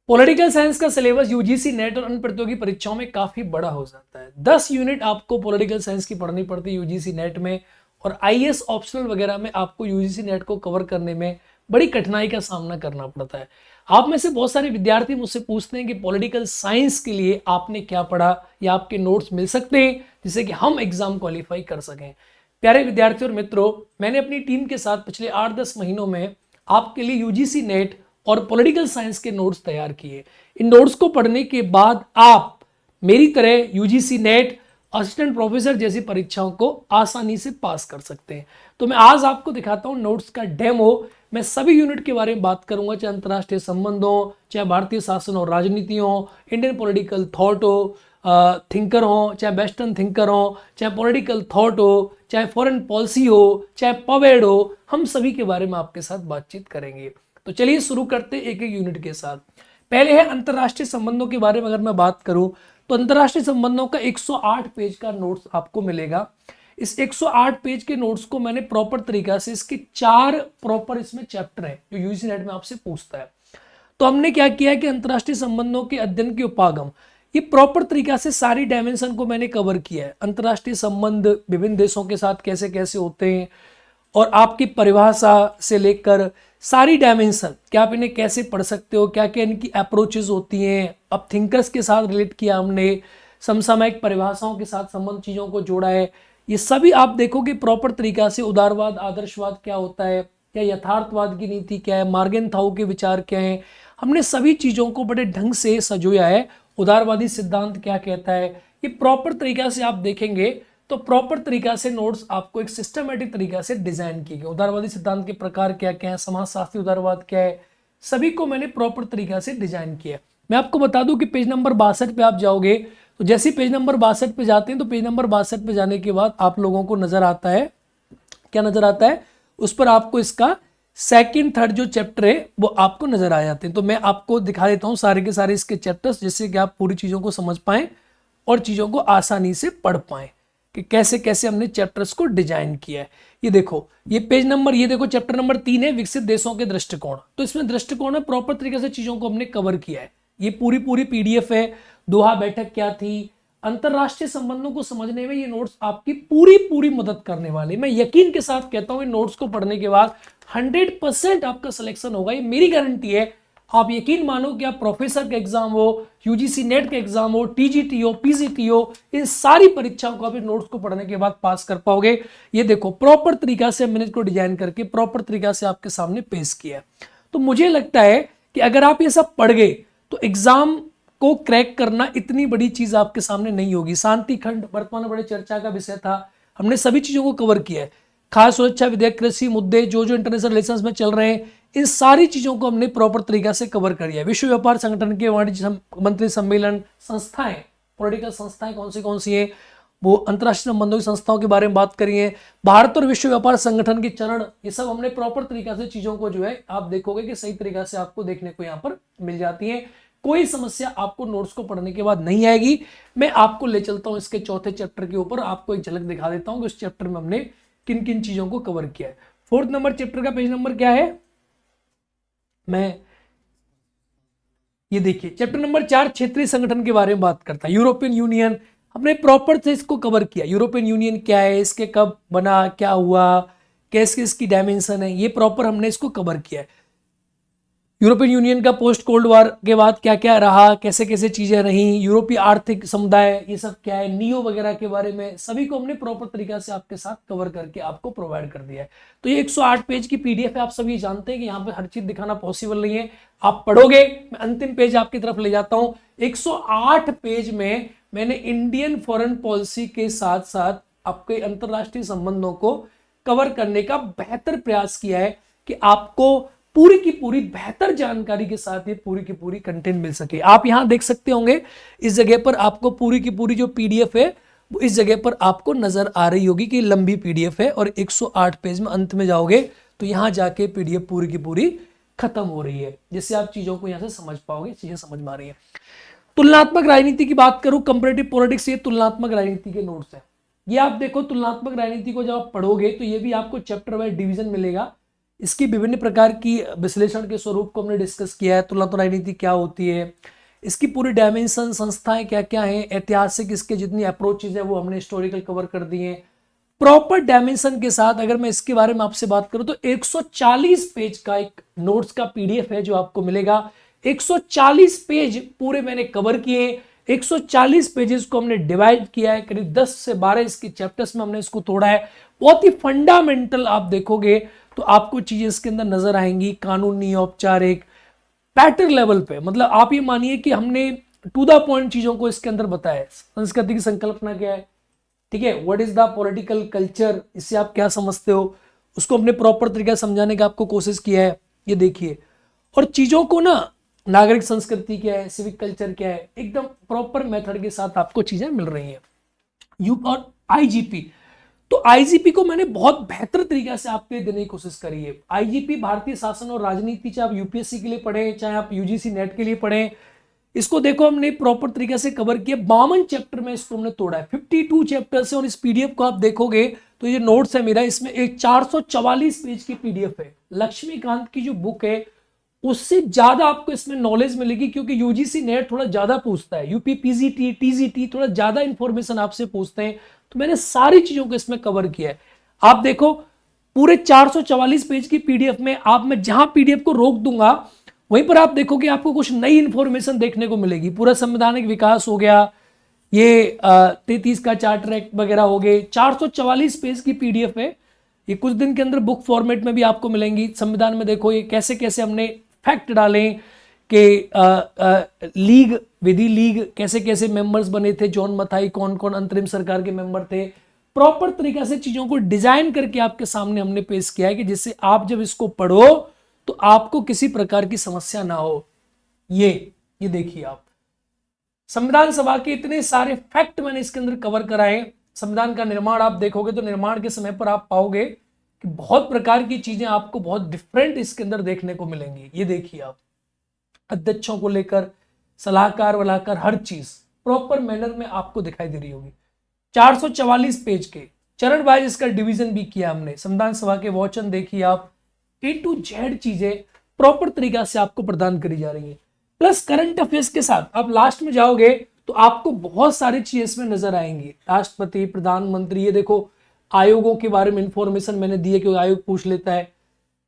Political science का syllabus UGC net और अन्य प्रतियोगी परीक्षाओं में काफी बड़ा हो जाता है। 10 यूनिट आपको पॉलिटिकल साइंस की पढ़नी पड़ती है यूजीसी नेट में, और आईएएस ऑप्शनल वगैरह में आपको यूजीसी नेट को कवर करने में बड़ी कठिनाई का सामना करना पड़ता है। आप में से बहुत सारे विद्यार्थी मुझसे पूछते हैं कि पॉलिटिकल साइंस के लिए आपने क्या पढ़ा, या आपके नोट्स मिल सकते हैं जिससे कि हम एग्जाम क्वालिफाई कर सकें। प्यारे विद्यार्थियों और मित्रों, मैंने अपनी टीम के साथ पिछले 8-10 महीनों में आपके लिए यूजीसी नेट और पॉलिटिकल साइंस के नोट्स तैयार किए। इन नोट्स को पढ़ने के बाद आप मेरी तरह यूजीसी नेट, असिस्टेंट प्रोफेसर जैसी परीक्षाओं को आसानी से पास कर सकते हैं। तो मैं आज आपको दिखाता हूं नोट्स का डेमो। मैं सभी यूनिट के बारे में बात करूंगा, चाहे अंतर्राष्ट्रीय संबंधों, चाहे भारतीय शासन और राजनीति हो, इंडियन पॉलिटिकल थॉट हो, थिंकर हो, चाहे वेस्टर्न थिंकर हो, चाहे पॉलिटिकल थॉट हो, चाहे फॉरेन पॉलिसी हो, चाहे पवेड हो, हम सभी के बारे में आपके साथ बातचीत करेंगे। तो चलिए शुरू करते एक एक यूनिट के साथ। पहले है अंतर्राष्ट्रीय संबंधों के बारे में अगर मैं बात करूं तो अंतर्राष्ट्रीय संबंधों का 108 पेज का नोट्स आपको मिलेगा। इस 108 पेज के नोट्स को मैंने प्रॉपर तरीका से, इसके 4 प्रॉपर इसमें चैप्टर है जो यूजीसी नेट में आपसे पूछता है। तो हमने क्या किया है कि अंतर्राष्ट्रीय संबंधों के अध्ययन के उपागम, ये प्रॉपर तरीका से सारी डायमेंशन को मैंने कवर किया है। अंतर्राष्ट्रीय संबंध विभिन्न देशों के साथ कैसे कैसे होते हैं, और आपकी परिभाषा से लेकर सारी डायमेंशन, क्या आप इन्हें कैसे पढ़ सकते हो, क्या क्या इनकी अप्रोचेस होती हैं। अब थिंकर्स के साथ रिलेट किया हमने, समसामयिक परिभाषाओं के साथ संबंध चीज़ों को जोड़ा है। ये सभी आप देखोगे प्रॉपर तरीका से। उदारवाद आदर्शवाद क्या होता है, या यथार्थवाद की नीति क्या है, मार्गेनथाउ के विचार क्या हैं, हमने सभी चीज़ों को बड़े ढंग से सजोया है। उदारवादी सिद्धांत क्या कहता है, ये प्रॉपर तरीका से आप देखेंगे तो प्रॉपर तरीका से नोट्स आपको एक सिस्टमेटिक तरीका से डिजाइन किए गए। उदारवादी सिद्धांत के प्रकार क्या क्या है, समाजशास्त्री उदारवाद क्या है, सभी को मैंने प्रॉपर तरीका से डिजाइन किया। मैं आपको बता दूं कि पेज नंबर 62 पे आप जाओगे, तो जैसे पेज नंबर 62 पे जाते हैं तो पेज नंबर 62 पे जाने के बाद आप लोगों को नजर आता है, क्या नजर आता है, उस पर आपको इसका सेकंड थर्ड जो चैप्टर है वो आपको नजर आ जाते हैं। तो मैं आपको दिखा देता हूं सारे के सारे इसके चैप्टर्स, जिससे कि आप पूरी चीजों को समझ पाएं और चीजों को आसानी से पढ़ पाएं कि कैसे कैसे हमने चैप्टर्स को डिजाइन किया है। ये देखो, ये पेज नंबर, ये देखो चैप्टर नंबर 3 है विकसित देशों के दृष्टिकोण। तो इसमें दृष्टिकोण में प्रॉपर तरीके से चीजों को हमने कवर किया है। ये पूरी पूरी पीडीएफ है। दोहा बैठक क्या थी, अंतरराष्ट्रीय संबंधों को समझने में ये नोट्स आपकी पूरी पूरी मदद करने वाले। मैं यकीन के साथ कहता हूं इन नोट्स को पढ़ने के बाद 100% आपका सिलेक्शन होगा, ये मेरी गारंटी है। आप यकीन मानो कि आप प्रोफेसर का एग्जाम हो, यूजीसी नेट का एग्जाम हो, टीजीटी हो, पीजीटी हो, इन सारी परीक्षाओं को आप इन नोट्स को पढ़ने के बाद पास कर पाओगे। ये देखो प्रॉपर तरीका से मैंने इसको डिजाइन करके प्रॉपर तरीका से आपके सामने पेश किया। तो मुझे लगता है कि अगर आप ये सब पढ़ गए तो एग्जाम को क्रैक करना इतनी बड़ी चीज आपके सामने नहीं होगी। शांति खंड वर्तमान बड़े चर्चा का विषय था, हमने सभी चीजों को कवर किया है। खाद्य सुरक्षा विधेयक, कृषि मुद्दे जो जो इंटरनेशनल रिलेशंस में चल रहे हैं, इन सारी चीजों को हमने प्रॉपर तरीका से कवर कर लिया। विश्व व्यापार संगठन के वाणिज्य मंत्री सम्मेलन, संस्थाएं, पॉलिटिकल संस्थाएं कौन सी हैं, वो अंतर्राष्ट्रीय संबंधों की संस्थाओं के बारे में बात करिए। भारत और विश्व व्यापार संगठन के चरण, ये सब हमने प्रॉपर तरीका से चीजों को जो है आप देखोगे कि सही तरीका से आपको देखने को यहाँ पर मिल जाती है। कोई समस्या आपको नोट्स को पढ़ने के बाद नहीं आएगी। मैं आपको ले चलता हूं इसके चौथे चैप्टर के ऊपर, आपको एक झलक दिखा देता हूं कि उस चैप्टर में हमने किन किन चीजों को कवर किया है। 4th नंबर चैप्टर का पेज नंबर क्या है, मैं ये देखिए चैप्टर नंबर 4 क्षेत्रीय संगठन के बारे में बात करता है। यूरोपियन यूनियन, हमने प्रॉपर से इसको कवर किया। यूरोपियन यूनियन क्या है, इसके कब बना, क्या हुआ, कैसे इसकी डायमेंशन है, ये प्रॉपर हमने इसको कवर किया है। यूरोपियन यूनियन का पोस्ट कोल्ड वॉर के बाद क्या क्या रहा, कैसे कैसे चीजें रही, यूरोपीय आर्थिक समुदाय ये सब क्या है, नियो वगैरह के बारे में सभी को हमने प्रॉपर तरीका से आपके साथ कवर करके आपको प्रोवाइड कर दिया है। तो ये 108 पेज की पीडीएफ है। आप सभी जानते हैं कि यहाँ पे हर चीज दिखाना पॉसिबल नहीं है। आप पढ़ोगे, मैं अंतिम पेज आपकी तरफ ले जाता हूँ। 108 पेज में मैंने इंडियन फॉरेन पॉलिसी के साथ साथ आपके अंतरराष्ट्रीय संबंधों को कवर करने का बेहतर प्रयास किया है कि आपको पूरी की पूरी बेहतर जानकारी के साथ ये पूरी की पूरी कंटेंट मिल सके। आप यहां देख सकते होंगे इस जगह पर आपको पूरी की पूरी जो पीडीएफ है वो इस जगह पर आपको नजर आ रही होगी कि लंबी पीडीएफ है, और 108 पेज में अंत में जाओगे तो यहां जाके पीडीएफ पूरी की पूरी खत्म हो रही है, जिससे आप चीजों को यहां से समझ पाओगे, चीजें समझ में आ रही है। तुलनात्मक राजनीति की बात करूं, कंपैरेटिव पॉलिटिक्स, ये तुलनात्मक राजनीति के नोट्स है। ये आप देखो तुलनात्मक राजनीति को जब आप पढ़ोगे तो ये भी आपको चैप्टर वाइज डिवीजन मिलेगा इसकी विभिन्न प्रकार की विश्लेषण के स्वरूप को हमने डिस्कस किया है। तुलना तो राजनीति क्या होती है, इसकी पूरी डायमेंशन, संस्थाएं क्या क्या हैं, ऐतिहासिक इसके जितनी अप्रोचेज है वो हमने हिस्टोरिकल कवर कर दिए हैं प्रॉपर डायमेंशन के साथ। अगर मैं इसके बारे में आपसे बात करूं तो 140 पेज का एक नोट्स का पीडीएफ है जो आपको मिलेगा। 140 पेज पूरे मैंने कवर किए। 140 पेजेस को हमने डिवाइड किया है, करीब 10 से 12 इसके चैप्टर्स में हमने इसको तोड़ा है। बहुत ही फंडामेंटल आप देखोगे तो आपको चीजें इसके अंदर नजर आएंगी, कानूनी, औपचारिक, पैटर्न लेवल पे। मतलब आप ये मानिए कि हमने टू द पॉइंट चीजों को इसके अंदर बताया है। संस्कृति की संकल्पना क्या है, ठीक है, what is the political culture, इससे आप क्या समझते हो, उसको हमने प्रॉपर तरीके से समझाने का आपको कोशिश किया है। ये देखिए, और चीजों को ना, नागरिक संस्कृति क्या है, सिविक कल्चर क्या है, एकदम प्रॉपर मेथड के साथ आपको चीजें मिल रही हैं। यू और आईजीपी, तो आईजीपी को मैंने बहुत बेहतर तरीके से आपके लिए देने की कोशिश करी है। आईजीपी भारतीय शासन और राजनीति, चाहे आप यूपीएससी के लिए पढ़ें, चाहे आप यूजीसी नेट के लिए पढ़ें, इसको देखो हमने प्रॉपर तरीके से कवर किया। 52 चैप्टर में इसको हमने तोड़ा है, 52 चैप्टर से। और इस पीडीएफ को आप देखोगे तो ये नोट्स है मेरा, इसमें एक 444 पेज की पीडीएफ है। लक्ष्मीकांत की जो बुक है उससे ज्यादा आपको इसमें नॉलेज मिलेगी, क्योंकि यूजीसी नेट थोड़ा ज्यादा पूछता है, यूपी पीजीटी, टीजीटी थोड़ा ज्यादा इंफॉर्मेशन आपसे पूछते हैं। तो मैंने सारी चीजों को इसमें कवर किया है। आप देखो पूरे 444 पेज की पीडीएफ में आप, मैं जहां पीडीएफ को रोक दूंगा वहीं पर आप देखोगे आपको कुछ नई इंफॉर्मेशन देखने को मिलेगी। पूरा संवैधानिक विकास हो गया, ये 33 का चार्टर एक्ट वगैरह हो गए। 444 पेज की पीडीएफ है, ये कुछ दिन के अंदर बुक फॉर्मेट में भी आपको मिलेंगी। संविधान में देखो ये कैसे कैसे हमने फैक्ट डाले कि लीग, विधि लीग कैसे कैसे मेंबर्स बने थे, जॉन मथाई कौन कौन अंतरिम सरकार के मेंबर थे। प्रॉपर तरीके से चीजों को डिजाइन करके आपके सामने हमने पेश किया है कि जिससे आप जब इसको पढ़ो तो आपको किसी प्रकार की समस्या ना हो। ये देखिए आप, संविधान सभा के इतने सारे फैक्ट मैंने इसके अंदर कवर कराए। संविधान का निर्माण आप देखोगे तो निर्माण के समय पर आप पाओगे कि बहुत प्रकार की चीजें आपको बहुत डिफरेंट इसके अंदर देखने को मिलेंगी। ये देखिए आप, अध्यक्षों को लेकर सलाहकार वलाहकार हर चीज प्रॉपर मैनर में आपको दिखाई दे रही होगी। 444 पेज के चरण वाइज इसका डिवीजन भी किया हमने। संविधान सभा के वचन देखिए आप, ए टू जेड चीजें प्रॉपर तरीका से आपको प्रदान करी जा रही है। प्लस करंट अफेयर्स के साथ आप लास्ट में जाओगे तो आपको बहुत सारी चीजें इसमें नजर आएंगी। राष्ट्रपति, प्रधानमंत्री, ये देखो आयोगों के बारे में इंफॉर्मेशन मैंने दी है कि आयोग पूछ लेता है,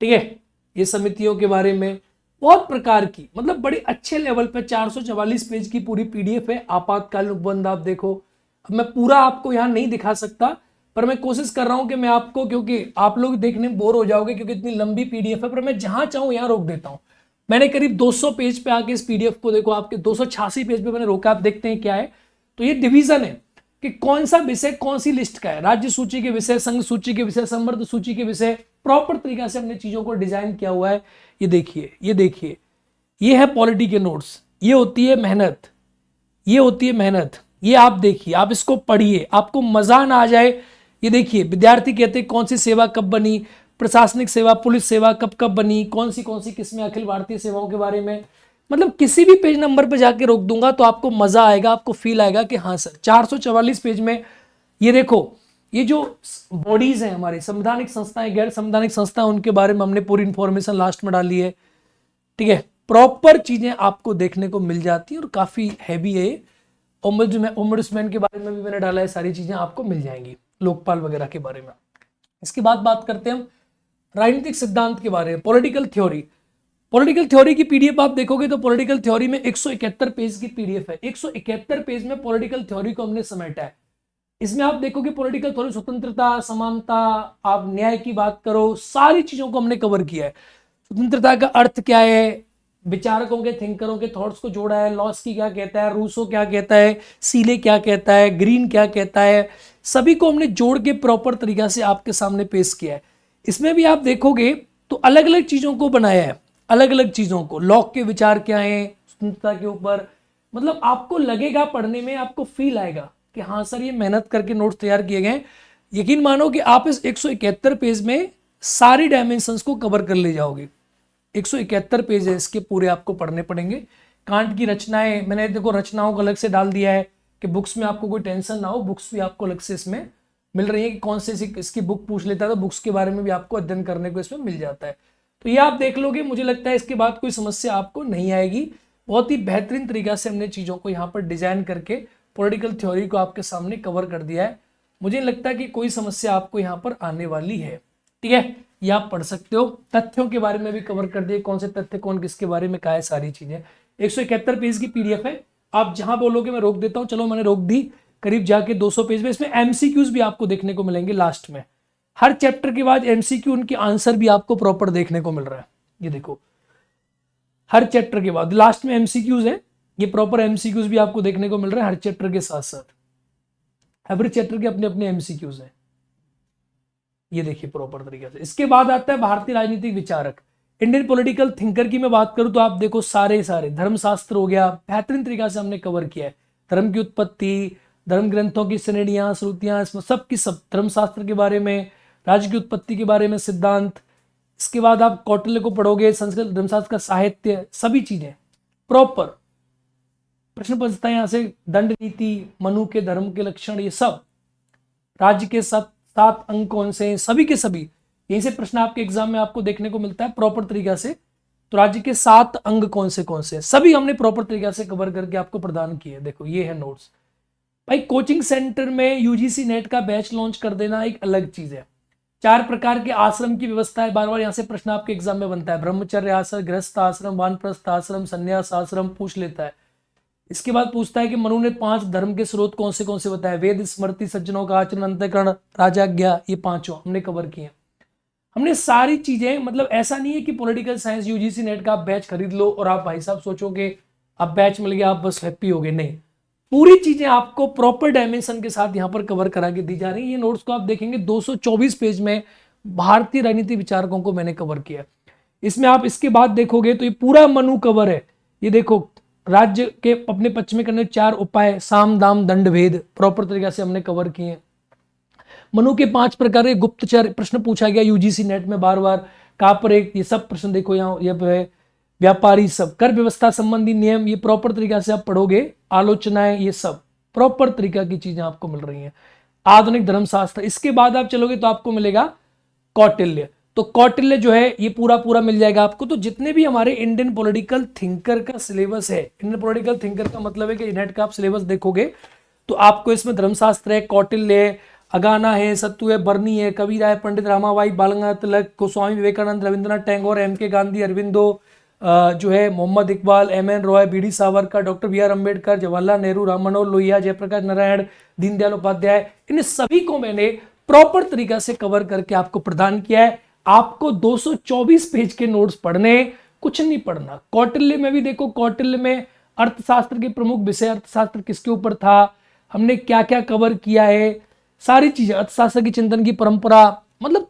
ठीक है, ये समितियों के बारे में बहुत प्रकार की, मतलब बड़े अच्छे लेवल पे 444 पेज की पूरी पीडीएफ है। आपातकालीन उपबंध आप देखो, अब मैं पूरा आपको यहाँ नहीं दिखा सकता, पर मैं कोशिश कर रहा हूं कि मैं आपको, क्योंकि आप लोग देखने में बोर हो जाओगे क्योंकि इतनी लंबी पीडीएफ है, पर मैं जहां चाहूं यहां रोक देता हूं। मैंने करीब 200 पेज पे आके इस पीडीएफ को देखो, आपके 286 पेज पे मैंने रोका। आप देखते हैं क्या है, तो ये डिवीजन है कि कौन सा विषय कौन सी लिस्ट का है, राज्य सूची के विषय, संघ सूची के विषय, संवर्ध सूची के विषय। प्रॉपर तरीके से हमने चीजों को डिजाइन किया हुआ है। ये देखिए, ये देखिए, ये है पॉलिटी के नोट्स, ये होती है मेहनत, ये होती है मेहनत। ये आप देखिए, आप इसको पढ़िए, आपको मजा ना आ जाए। ये देखिए, विद्यार्थी कहते हैं कौन सी सेवा कब बनी, प्रशासनिक सेवा, पुलिस सेवा कब कब बनी, कौन सी किसमें, अखिल भारतीय सेवाओं के बारे में। मतलब किसी भी पेज नंबर पे जाके रोक दूंगा तो आपको मजा आएगा, आपको फील आएगा कि हाँ सर। 444 पेज में ये देखो, ये जो बॉडीज हैं हमारी, संवैधानिक संस्थाएं, गैर संवैधानिक संस्थाएं, उनके बारे में हमने पूरी इंफॉर्मेशन लास्ट में डाली है, ठीक है। प्रॉपर चीजें आपको देखने को मिल जाती है और काफी हैवी है। ओम्बुड्समैन के बारे में भी मैंने डाला है, सारी चीजें आपको मिल जाएंगी, लोकपाल वगैरह के बारे में। इसके बाद बात करते हैं हम राजनीतिक सिद्धांत के बारे में, पॉलिटिकल थ्योरी। पॉलिटिकल थ्योरी की पीडीएफ आप देखोगे तो पॉलिटिकल थ्योरी में 171 पेज की पीडीएफ है। 171 पेज में पॉलिटिकल थ्योरी को हमने समेटा है। इसमें आप देखोगे पॉलिटिकल थ्योरी, स्वतंत्रता, समानता, आप न्याय की बात करो, सारी चीजों को हमने कवर किया है। स्वतंत्रता का अर्थ क्या है, विचारकों के, थिंकरों के थॉट्स को जोड़ा है। लॉस्की क्या कहता है, रूसो क्या कहता है, सीले क्या कहता है, ग्रीन क्या कहता है, सभी को हमने जोड़ के प्रॉपर तरीका से आपके सामने पेश किया है। इसमें भी आप देखोगे तो अलग अलग चीजों को बनाया है, अलग अलग चीजों को। लॉक के विचार क्या है स्वतंत्रता के ऊपर, मतलब आपको लगेगा पढ़ने में, आपको फील आएगा कि हाँ सर ये मेहनत करके नोट्स तैयार किए गए। यकीन मानो कि आप इस 171 पेज में सारी डायमेंशंस को कवर कर ले जाओगे। 171 पेज है इसके, पूरे आपको पढ़ने पड़ेंगे। कांट की रचनाएं, मैंने देखो रचनाओं को अलग से डाल दिया है कि बुक्स में आपको कोई टेंशन ना हो, बुक्स भी आपको अलग से इसमें मिल रही है कि कौन से इसकी बुक पूछ लेता है, तो बुक्स के बारे में भी आपको अध्ययन करने को इसमें मिल जाता है। तो ये आप देख लोगे, मुझे लगता है इसके बाद कोई समस्या आपको नहीं आएगी। बहुत ही बेहतरीन तरीका से हमने चीज़ों को यहाँ पर डिजाइन करके पॉलिटिकल थ्योरी को आपके सामने कवर कर दिया है। मुझे नहीं लगता कि कोई समस्या आपको यहाँ पर आने वाली है। ठीक है, ये आप पढ़ सकते हो। तथ्यों के बारे में भी कवर कर दिए, कौन से तथ्य कौन किसके बारे में कहा है, सारी चीजें। 171 पेज की पीडीएफ है, आप जहां बोलोगे मैं रोक देता हूं। चलो मैंने रोक दी, करीब जाके 200 पेज में। इसमें एमसीक्यूज भी आपको देखने को मिलेंगे लास्ट में, हर चैप्टर के बाद एमसीक्यू, उनके आंसर भी आपको प्रॉपर देखने को मिल रहा है। ये देखो, हर चैप्टर के बाद लास्ट में एमसीक्यूज है, ये प्रॉपर एमसीक्यूज भी आपको देखने को मिल रहा है हर चैप्टर के साथ साथ। एवरी चैप्टर के अपने अपने एमसीक्यूज है, ये देखिए प्रॉपर तरीके से। इसके बाद आता है भारतीय राजनीतिक विचारक, इंडियन पॉलिटिकल थिंकर की मैं बात करूं तो आप देखो सारे धर्मशास्त्र हो गया, बेहतरीन तरीका से हमने कवर किया है। धर्म की उत्पत्ति, धर्म ग्रंथों की श्रेणियां, श्रुतियां, सब की सब, धर्मशास्त्र के बारे में, राज्य की उत्पत्ति के बारे में सिद्धांत। इसके बाद आप कौटिल्य को पढ़ोगे, संस्कृत धर्मशास्त्र का साहित्य, सभी चीजें प्रॉपर। प्रश्न पूछता है यहाँ से दंड नीति, मनु के धर्म के लक्षण, ये सब, राज्य के 7 अंक कौन से हैं, सभी के सभी यहीं से प्रश्न आपके एग्जाम में आपको देखने को मिलता है प्रॉपर तरीका से। तो राज्य के 7 अंग कौन से सभी हमने प्रॉपर तरीका से कवर करके आपको प्रदान किए। देखो ये है नोट्स। भाई कोचिंग सेंटर में यूजीसी नेट का बैच लॉन्च कर देना एक अलग चीज है। 4 प्रकार के आश्रम की व्यवस्था है, बार बार यहाँ से प्रश्न आपके एग्जाम में बनता है। ब्रह्मचर्य आश्रम, गृहस्थ आश्रम, वानप्रस्थ आश्रम, संन्यास आश्रम पूछ लेता है। इसके बाद पूछता है कि मनु ने 5 धर्म के स्रोत कौन से बताए, वेद, स्मृति, सज्जनों का आचरण, अंतःकरण, राजाज्ञा, ये 5 हमने कवर किए। हमने सारी चीजें, मतलब ऐसा नहीं है कि पॉलिटिकल साइंस यूजीसी नेट का आप बैच खरीद लो और आप भाई साहब सोचोगे अब बैच मिल गया आप बस हैप्पी हो गए, नहीं। पूरी चीजें आपको प्रॉपर डायमेंशन के साथ यहाँ पर कवर करा के दी जा रही है। ये नोट्स को आप देखेंगे 224 पेज में भारतीय राजनीति विचारकों को मैंने कवर किया। इसमें आप इसके बाद देखोगे तो ये पूरा मनु कवर है। ये देखो, राज्य के अपने पक्ष में करने 4 उपाय, साम दाम दंड भेद, प्रॉपर तरीके से हमने कवर किए। मनु के 5 प्रकार के गुप्तचर प्रश्न पूछा गया यूजीसी नेट में बार बार, कापर एक, ये सब प्रश्न देखो यहाँ, ये व्यापारी सब, कर व्यवस्था संबंधी नियम, ये प्रॉपर तरीका से आप पढ़ोगे, आलोचनाएं, ये सब प्रॉपर तरीका की चीजें आपको मिल रही हैं। आधुनिक धर्मशास्त्र, इसके बाद आप चलोगे तो आपको मिलेगा कौटिल्य। तो कौटिल्य जो है ये पूरा मिल जाएगा आपको। तो जितने भी हमारे इंडियन पॉलिटिकल थिंकर का सिलेबस है, इंडियन पॉलिटिकल थिंकर का मतलब है कि नेट का आप सिलेबस देखोगे तो आपको इसमें धर्मशास्त्र है, कौटिल्य है, अगाना है, सत्तू है, बर्नी है, कबीरा है, पंडित रामाबाई, बालगंगाधर तिलक, गोस्वामी विवेकानंद, रविंद्रनाथ टैगोर, एम.के. गांधी, अरविंदो, जो है Mohammad Iqbal, M N. Roy, B D. Savarkar, doctor B R. Ambedkar, Jawaharlal Nehru, Ram Manohar Lohia, Jayaprakash Narayan, Deendayal Upadhyay, इन सभी को मैंने प्रॉपर तरीका से कवर करके आपको प्रदान किया है। आपको 224 पेज के नोट्स पढ़ने, कुछ नहीं पढ़ना। कौटिल्य में भी देखो, कौटिल्य में अर्थशास्त्र के प्रमुख विषय, अर्थशास्त्र किसके ऊपर था, हमने क्या क्या कवर किया है, सारी चीजें, अर्थशास्त्र की चिंतन की परंपरा, मतलब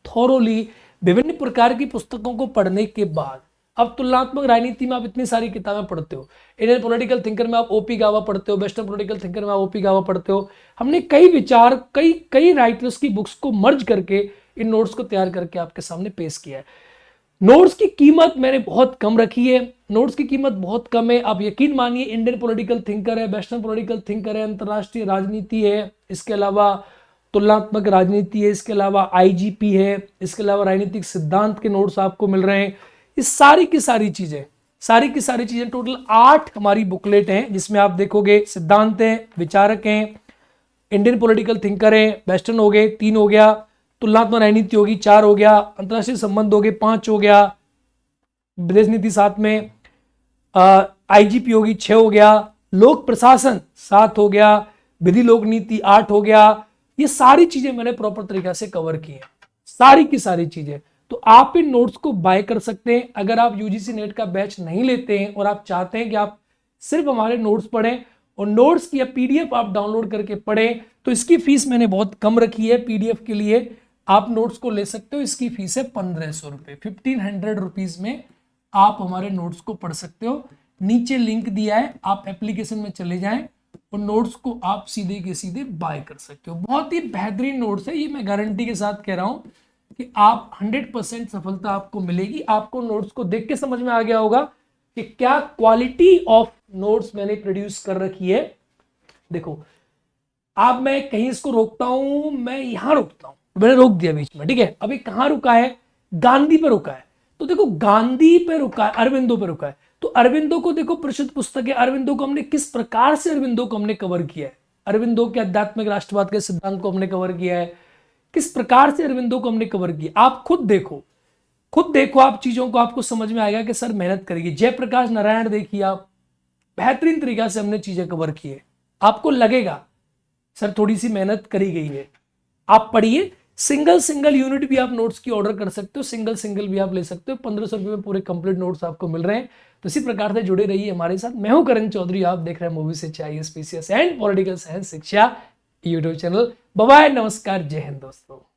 थॉरोली विभिन्न प्रकार की पुस्तकों को पढ़ने के बाद अब तुलनात्मक राजनीति में आप इतनी सारी किताबें पढ़ते हो, इंडियन पॉलिटिकल थिंकर में आप ओपी गावा पढ़ते हो, वेस्टर्न पॉलिटिकल थिंकर में आप ओपी गावा पढ़ते हो। हमने कई विचार, कई राइटर्स की बुक्स को मर्ज करके इन नोट्स को तैयार करके आपके सामने पेश किया है। नोट्स की कीमत मैंने बहुत कम रखी है, नोट्स की कीमत बहुत कम है। आप यकीन मानिए, इंडियन पॉलिटिकल थिंकर है, वेस्टर्न पॉलिटिकल थिंकर है, अंतरराष्ट्रीय राजनीति है, इसके अलावा तुलनात्मक राजनीति है, इसके अलावा आईजीपी है, इसके अलावा राजनीतिक सिद्धांत के नोट्स आपको मिल रहे हैं। इस सारी की सारी चीजें टोटल 8 हमारी बुकलेट हैं, जिसमें आप देखोगे सिद्धांत हैं, विचारक हैं, इंडियन पॉलिटिकल थिंकर हैं, वेस्टर्न हो गए 3 हो गया, तुलनात्मक राजनीति होगी 4 हो गया, अंतरराष्ट्रीय संबंध हो गए 5 हो गया, विदेश नीति 7 में, आईजीपी होगी 6 हो गया, लोक प्रशासन 7 हो गया, विधि लोक नीति 8 हो गया। ये सारी चीजें मैंने प्रॉपर तरीका से कवर की हैं, सारी की सारी चीजें। तो आप इन नोट्स को बाय कर सकते हैं। अगर आप यूजीसी नेट का बैच नहीं लेते हैं और आप चाहते हैं कि आप सिर्फ हमारे नोट्स पढ़ें और नोट्स की पीडीएफ आप डाउनलोड करके पढ़ें, तो इसकी फीस मैंने बहुत कम रखी है। पीडीएफ के लिए आप नोट्स को ले सकते हो, इसकी फीस है 1500 रुपए, 1500 रुपीज में आप हमारे नोट्स को पढ़ सकते हो। नीचे लिंक दिया है, आप एप्लीकेशन में चले जाएं और नोट्स को आप सीधे के सीधे बाय कर सकते हो। बहुत ही बेहतरीन नोट्स है, ये मैं गारंटी के साथ कह रहा हूं कि आप 100% सफलता आपको मिलेगी। आपको नोट्स को देख के समझ में आ गया होगा कि क्या क्वालिटी ऑफ नोट्स मैंने प्रोड्यूस कर रखी है। देखो, अब मैं कहीं इसको रोकता हूं, मैं यहां रोकता हूं, मैंने रोक दिया बीच में, ठीक है। अभी कहां रुका है, गांधी पे रुका है। तो देखो गांधी पे रुका है, अरविंदो पे रुका है। तो अरविंदो को देखो प्रसिद्ध पुस्तक है, अरविंदो को हमने किस प्रकार से अरविंदो को हमने कवर किया है, अरविंदो के आध्यात्मिक राष्ट्रवाद के सिद्धांत को हमने कवर किया है, किस प्रकार से अरविंदो को हमने कवर किया। आप खुद देखो, खुद देखो, आप चीजों को आपको समझ में आएगा कि सर मेहनत करेगी। जयप्रकाश नारायण देखिए आप, बेहतरीन तरीका से हमने चीजें कवर की है। आपको लगेगा सर थोड़ी सी मेहनत करी गई है, आप पढ़िए। सिंगल यूनिट भी आप नोट्स की ऑर्डर कर सकते हो, सिंगल भी आप ले सकते हो। 1500 रुपए में पूरे कंप्लीट नोट्स आपको मिल रहे हैं। तो इसी प्रकार से जुड़े रहिए हमारे साथ। मैं हूं करण चौधरी, आप देख रहे हैं मूवी से चाहिए स्पीसीएस एंड पॉलिटिकल साइंस शिक्षा यूट्यूब चैनल। बाय बाय, नमस्कार, जय हिंद दोस्तों।